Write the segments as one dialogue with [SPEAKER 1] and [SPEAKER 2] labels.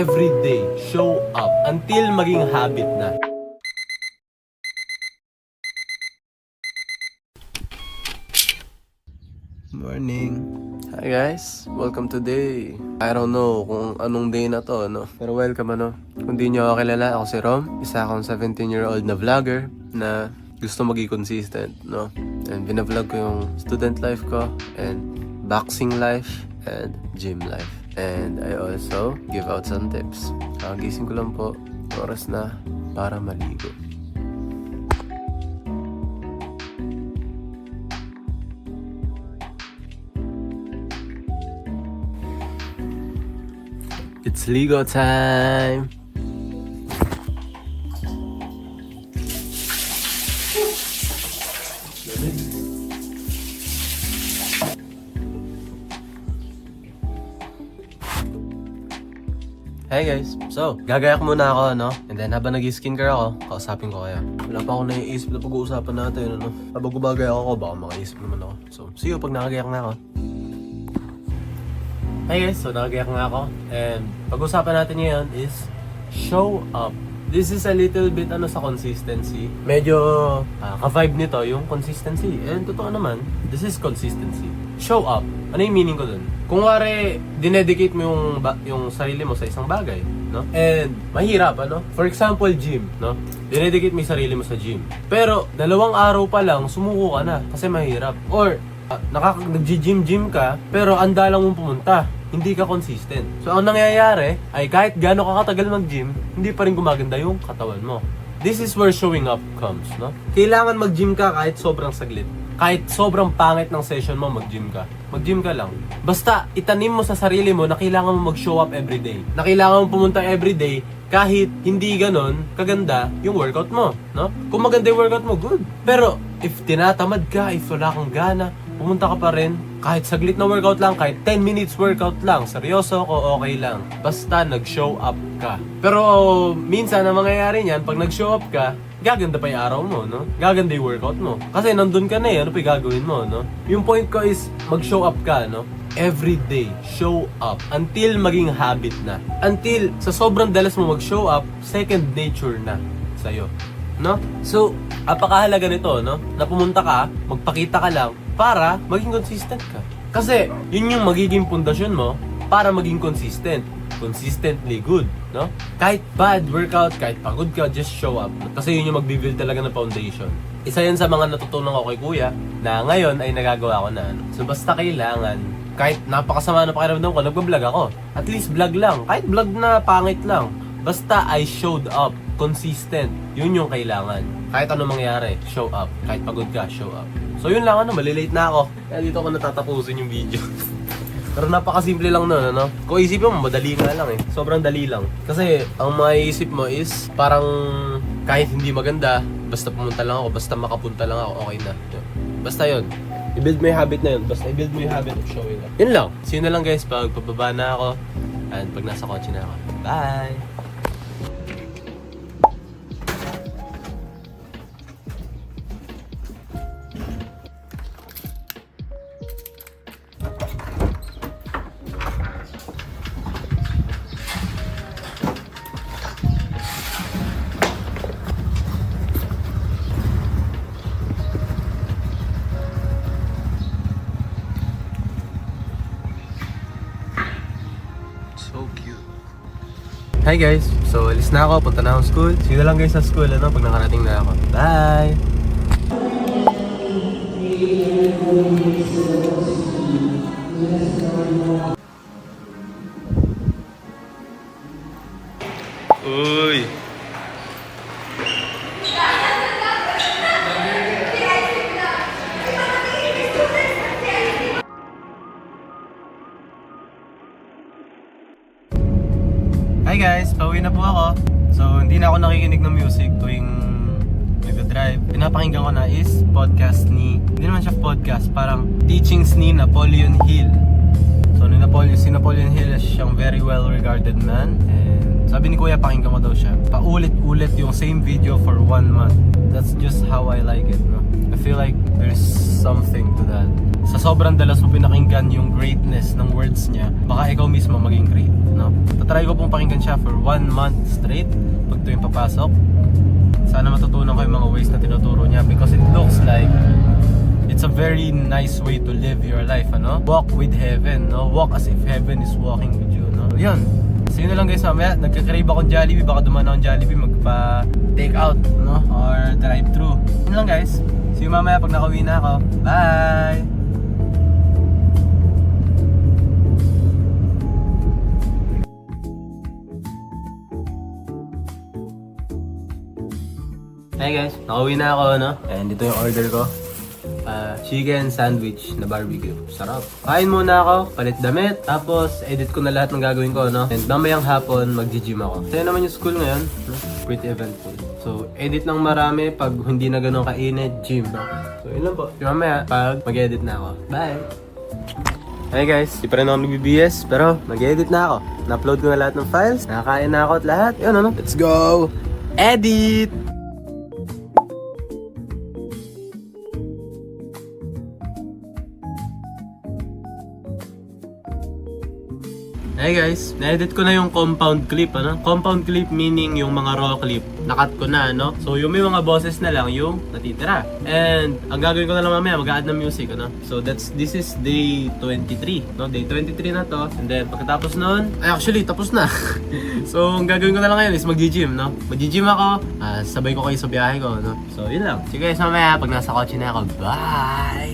[SPEAKER 1] every day, show up until maging habit na. Morning. Hi guys, welcome today. I don't know kung anong day na to, no? Pero welcome, ano? Kung di nyo ako kilala, ako si Rom. Isa akong 17-year-old na vlogger na gusto maging consistent, no? And binavlog ko yung student life ko, and boxing life, and gym life. And I also give out some tips. Gising ko lang po, oras na para maligo. It's Ligo time! Hey guys! So, gagayak muna ako, no? And then habang nag-skincare ako, kausapin ko kayo. Wala pa akong naiisip na pag-uusapan natin, ano? Habang gumagayak ako, baka makaisip naman ako. So, see you pag nakagayak na ako. Hey guys, so nakagayak nga ako. And pag-usapan natin ngayon is show up. This is a little bit sa consistency. Medyo ka-vibe nito yung consistency. And totoo naman, this is consistency. Show up. Ano yung meaning ko dun? Kung wari, dinedicate mo yung sarili mo sa isang bagay, no? And mahirap, ano? For example, gym, no? Dinedicate mo yung sarili mo sa gym. Pero 2 araw pa lang, sumuko ka na kasi mahirap. Or nag-gym ka, pero andalang mong pumunta. Hindi ka consistent. So, ang nangyayari ay kahit gaano ka katagal mag-gym, hindi pa rin gumaganda yung katawan mo. This is where showing up comes, no? Kailangan mag-gym ka kahit sobrang saglit. Kahit sobrang pangit ng session mo, mag-gym ka. Mag-gym ka lang. Basta, itanim mo sa sarili mo na kailangan mo mag-show up everyday. Na kailangan mo pumunta everyday kahit hindi ganon kaganda yung workout mo, no? Kung maganda yung workout mo, good. Pero, if tinatamad ka, if wala kang gana, pumunta ka pa rin. Kahit saglit na workout lang, kahit 10 minutes workout lang, seryoso ako, okay lang. Basta nag-show up ka. Pero minsan, ang mangyayari niyan, pag nag-show up ka, gaganda pa yung araw mo, no? Gaganda yung workout mo. Kasi nandun ka na ano pa yung gagawin mo, no? Yung point ko is, mag-show up ka, no? Every day, show up. Until maging habit na. Until, sa sobrang dalas mo mag-show up, second nature na sa'yo. No? So, apakahalaga nito, no? Na pumunta ka, magpakita ka lang para maging consistent ka. Kasi, yun yung magiging pundasyon mo para maging consistent. Consistently good, no? Kahit bad workout, kahit pagod ka, just show up. Kasi yun yung magbibuild talaga ng foundation. Isa yan sa mga natutunan ko kay Kuya na ngayon ay nagagawa ko na. So, basta kailangan, kahit napakasama na pakiramdam ko, nagbablog ako. At least vlog lang. Kahit vlog na pangit lang. Basta I showed up. Consistent. Yun yung kailangan. Kahit ano mangyari, show up. Kahit pagod ka, show up. So yun lang, malilate na ako. Kaya dito ako natatapusin yung video. Pero napakasimple lang nun, ano? Kung isipin mo, madali nga lang eh. Sobrang dali lang. Kasi ang maiisip mo is parang kahit hindi maganda, basta pumunta lang ako, basta makapunta lang ako, okay na. Yun. Basta yun. I-build mo yung habit na yun. Basta i-build mo yung habit of showing up. Yun lang. See you na lang guys pag pababa na ako. And pag nasa kotse na ako. Bye! So cute. Hi guys! So, alis na ako. Punta na akong school. See you na lang guys sa school, ano? Pag nakarating na ako. Bye! Uy! Hi guys, pauwi na po ako. So, hindi na ako nakikinig ng music tuwing nag-drive. Pinapakinggan ko na is podcast ni, hindi naman siya podcast, parang teachings ni Napoleon Hill. So, si Napoleon Hill is siyang very well regarded man. And sabi ni Kuya, pakinggan ko daw siya. Paulit-ulit yung same video for 1 month. That's just how I like it, no? I feel like there's something to that. sa sobrang dalas mo pinakinggan yung greatness ng words niya, baka ikaw mismo maging great, no? Tatry ko pong pakinggan siya for 1 month straight pag tuwing papasok. Sana matutunan ko yung mga ways na tinuturo niya because it looks like it's a very nice way to live your life, ano? Walk with heaven, no? Walk as if heaven is walking with you, no? Yun. So yun na lang guys, mamaya nagka-crave akong Jollibee, baka dumaan akong Jollibee magpa-take out, no? Or drive-thru. Yun lang guys. See you mamaya pag nakauwi na ako. Bye! Hey guys, nakauwi na ako, no? And ito yung order ko. Chicken sandwich na barbecue. Sarap. Kain muna ako, palit damit, tapos edit ko na lahat ng gagawin ko, no? And mamayang hapon, mag-gym ako. Kaya naman yung school ngayon, no? Pretty eventful. So, edit ng marami, pag hindi na ganun kainit, gym, no? So, yun lang po. Yung mamaya, pag mag-edit na ako. Bye! Hey guys, di pa rin ako nag-BBS, pero mag-edit na ako. Na-upload ko na lahat ng files, nakakain na ako at lahat. Yun, ano? Let's go! Edit! Hey guys, na-edit ko na yung compound clip, ano? Compound clip meaning yung mga raw clip, nakat ko na, no? So yung may mga boses na lang yung natitira. And ang gagawin ko na lang mamaya, mag-add ng music, ano? So this is day 23, no? Day 23 na to. And then pagkatapos nun, actually tapos na. So ang gagawin ko na lang ngayon is mag-gym, no? Mag-gym ako, sabay ko kayo sa biyahe ko, no? So yun lang. Sige guys, mamaya pag nasa kotse na ako, bye!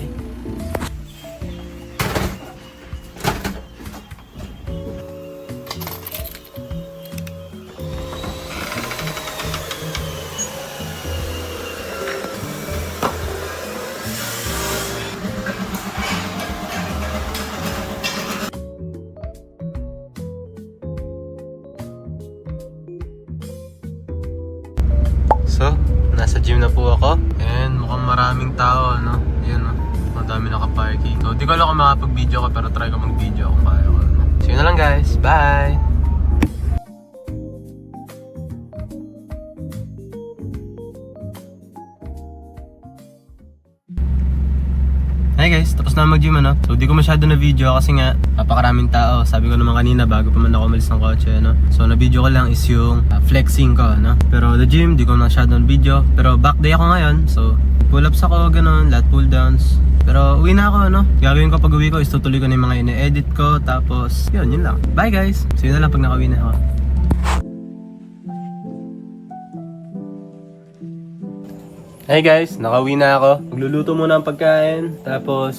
[SPEAKER 1] So, nasa gym na po ako and mukhang maraming tao, ano? Yan, no? Madami naka-parking. So, di ko alam kung makapag-video ko pero try ko mag-video kung kaya ko, ano? So, yun na lang guys. Bye! Hey guys, tapos na mag-gym, ano? So di ko masyado na video kasi nga napakaraming tao. Sabi ko naman kanina bago pa man ako umalis ng kotse, ano? So na video ko lang is yung flexing ko, ano? Pero the gym, di ko masyado na video. Pero back day ako ngayon, so pull-ups ako, ganun, lat pull-downs. Pero uwi na ako, ano? Gagawin ko pag uwi ko is tutuloy ko na yung mga ine-edit ko. Tapos yun lang. Bye guys! So yun na lang pag nakauwi na ako. Hey guys, nakauwi na ako. Magluluto muna ang pagkain. Tapos,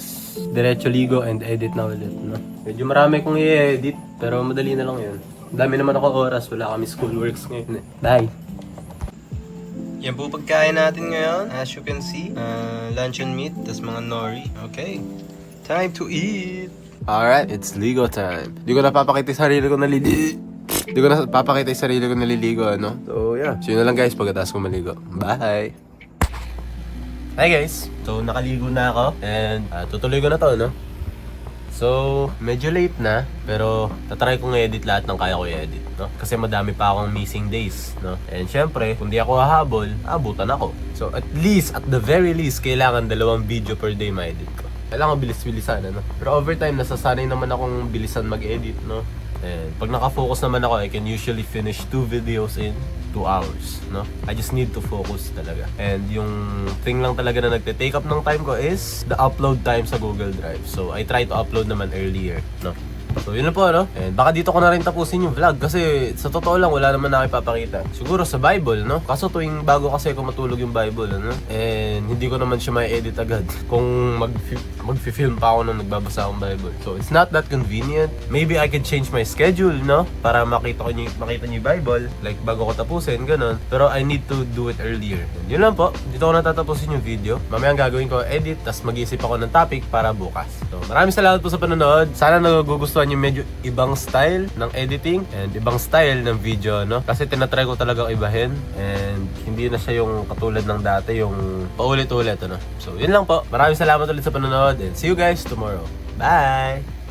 [SPEAKER 1] diretso ligo and edit na ulit, no? Medyo marami kong i-edit, pero madali na lang yun. Dami naman ako oras, wala kami schoolworks ngayon. Bye! Yan po pagkain natin ngayon. As you can see, luncheon meat, tas mga nori. Okay, time to eat! Alright, it's ligo time. Di ko napapakita yung sarili ko naliligo. Di ko napapakita yung sarili ko naliligo, ano? So yeah, so yun na lang guys pagkatapos ko maligo. Bye! Hi guys! So nakaligo na ako and tutuloy ko na to, no? So medyo late na pero tatry kong i-edit lahat ng kaya ko i-edit, no? Kasi madami pa akong missing days, no? And syempre, kung di ako hahabol, abutan ako. So at least, at the very least, kailangan 2 video per day ma-edit ko. Kailangan bilis-bilisan, ano? Pero over time, nasasanay naman akong bilisan mag-edit, no? And pag nakafocus naman ako, I can usually finish 2 videos in 2 hours, no? I just need to focus talaga. And yung thing lang talaga na nagte-take up ng time ko is the upload time sa Google Drive. So, I try to upload naman earlier, no? So, yun na po, no? And baka dito ko na rin tapusin yung vlog kasi sa totoo lang, wala naman na ipapakita. Siguro sa Bible, no? Kaso tuwing bago kasi ako matulog yung Bible, ano? And hindi ko naman siya ma-edit agad kung mag-film pa ako nung nagbabasa akong Bible. So, it's not that convenient. Maybe I can change my schedule, no? Para makita niyo yung Bible. Like, bago ko tapusin, ganun. Pero I need to do it earlier. And yun lang po. Dito ko natatapusin yung video. Mamaya ang gagawin ko, edit, tas mag-iisip ako ng topic para bukas. So, maraming salamat po sa panonood. Sana nagugustuhan yung medyo ibang style ng editing and ibang style ng video, no? Kasi tinatry ko talaga ibahin and hindi na siya yung katulad ng dati, yung paulit-ulit, ano? So, yun lang po. Maraming salamat ulit sa panonood and see you guys tomorrow. Bye!